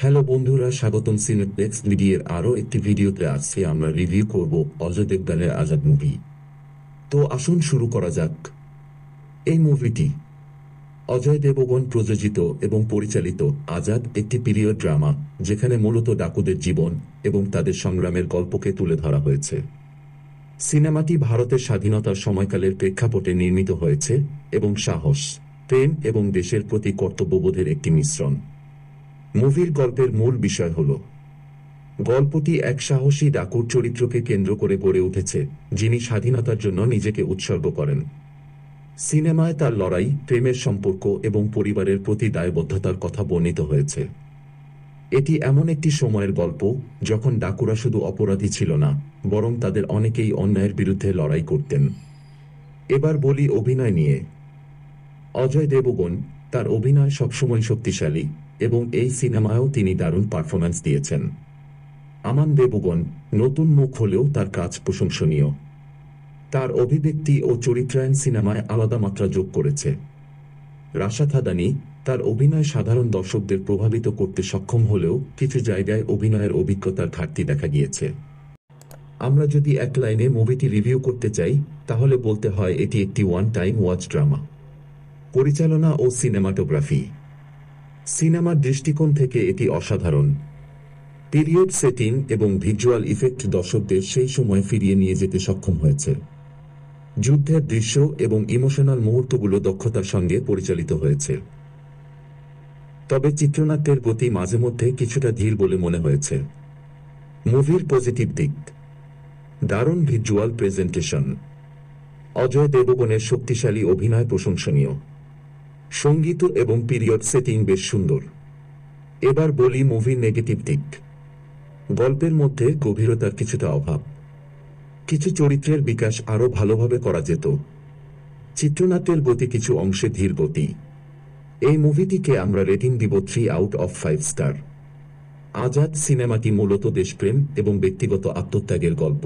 Hello বন্ধুরা, স্বাগতম cineplex মিডিয়ার আরও একটি ভিডিওতে। আজকে আমরা রিভিউ করব অজয় দেবগনের আজাদ মুভি। তো আসুন শুরু করা যাক। এই মুভিটি অজয় দেবগন প্রযোজিত এবং পরিচালিত আজাদ একটি পিরিয়ড ড্রামা, যেখানে মূলত ডাকুদের জীবন এবং তাদের সংগ্রামের গল্পকে তুলে ধরা হয়েছে। সিনেমাটি ভারতের স্বাধীনতার সময়কালের প্রেক্ষাপটে নির্মিত হয়েছে এবং সাহস, প্রেম এবং দেশের প্রতি কর্তব্যবোধের একটি মিশ্রণ। মুভির গল্পের মূল বিষয় হল, গল্পটি এক সাহসী ডাকুর চরিত্রকে কেন্দ্র করে গড়ে উঠেছে, যিনি স্বাধীনতার জন্য নিজেকে উৎসর্গ করেন। সিনেমায় তার লড়াই, প্রেমের সম্পর্ক এবং পরিবারের প্রতি দায়বদ্ধতার কথা বর্ণিত হয়েছে। এটি এমন একটি সময়ের গল্প যখন ডাকুরা শুধু অপরাধী ছিল না, বরং তাদের অনেকেই অন্যায়ের বিরুদ্ধে লড়াই করতেন। এবার বলি অভিনয় নিয়ে। অজয় দেবগন, তার অভিনয় সবসময় শক্তিশালী এবং এই সিনেমায়ও তিনি দারুণ পারফরম্যান্স দিয়েছেন। আমান দেবগন নতুন মুখ হলেও তার কাজ প্রশংসনীয়। তার অভিব্যক্তি ও চরিত্রায়ন সিনেমায় আলাদা মাত্রা যোগ করেছে। রাশা থাদানি, তার অভিনয় সাধারণ দর্শকদের প্রভাবিত করতে সক্ষম হলেও কিছু জায়গায় অভিনয়ের অভিজ্ঞতার ঘাটতি দেখা গিয়েছে। আমরা যদি এক লাইনে মুভিটি রিভিউ করতে চাই, তাহলে বলতে হয় এটি একটি ওয়ান টাইম ওয়াচ ড্রামা। পরিচালনা ও সিনেমাটোগ্রাফি। সিনেমার দৃষ্টিকোণ থেকে এটি অসাধারণ। পিরিয়ড সেটিং এবং ভিজুয়াল ইফেক্ট দর্শকদের সেই সময় ফিরিয়ে নিয়ে যেতে সক্ষম হয়েছে। যুদ্ধের দৃশ্য এবং ইমোশনাল মুহূর্তগুলো দক্ষতার সঙ্গে পরিচালিত হয়েছে। তবে চিত্রনাট্যের গতি মাঝে মধ্যে কিছুটা ধীর বলে মনে হয়েছে। মুভির পজিটিভ দিক: দারুণ ভিজুয়াল প্রেজেন্টেশন, অজয় দেবগনের শক্তিশালী অভিনয় প্রশংসনীয়, সঙ্গীত এবং পিরিয়ড সেটিং বেশ সুন্দর। এবার বলি মুভির নেগেটিভ দিক: গল্পের মধ্যে গভীরতার কিছুটা অভাব, কিছু চরিত্রের বিকাশ আরও ভালোভাবে করা যেত। চিত্রনাট্যের গতি কিছু অংশে ধীর গতি। এই মুভিটিকে আমরা রেটিং দিব 3/5 স্টার। আজাদ সিনেমাটি মূলত দেশপ্রেম এবং ব্যক্তিগত আত্মত্যাগের গল্প।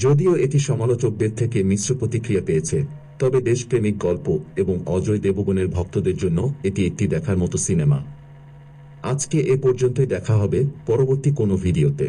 যদিও এটি সমালোচকদের থেকে মিশ্র প্রতিক্রিয়া পেয়েছে, তবে দেশপ্রেমিক গল্প এবং অজয় দেবগনের ভক্তদের জন্য এটি একটি দেখার মতো সিনেমা। আজকে এ পর্যন্তই, দেখা হবে পরবর্তী কোনো ভিডিওতে।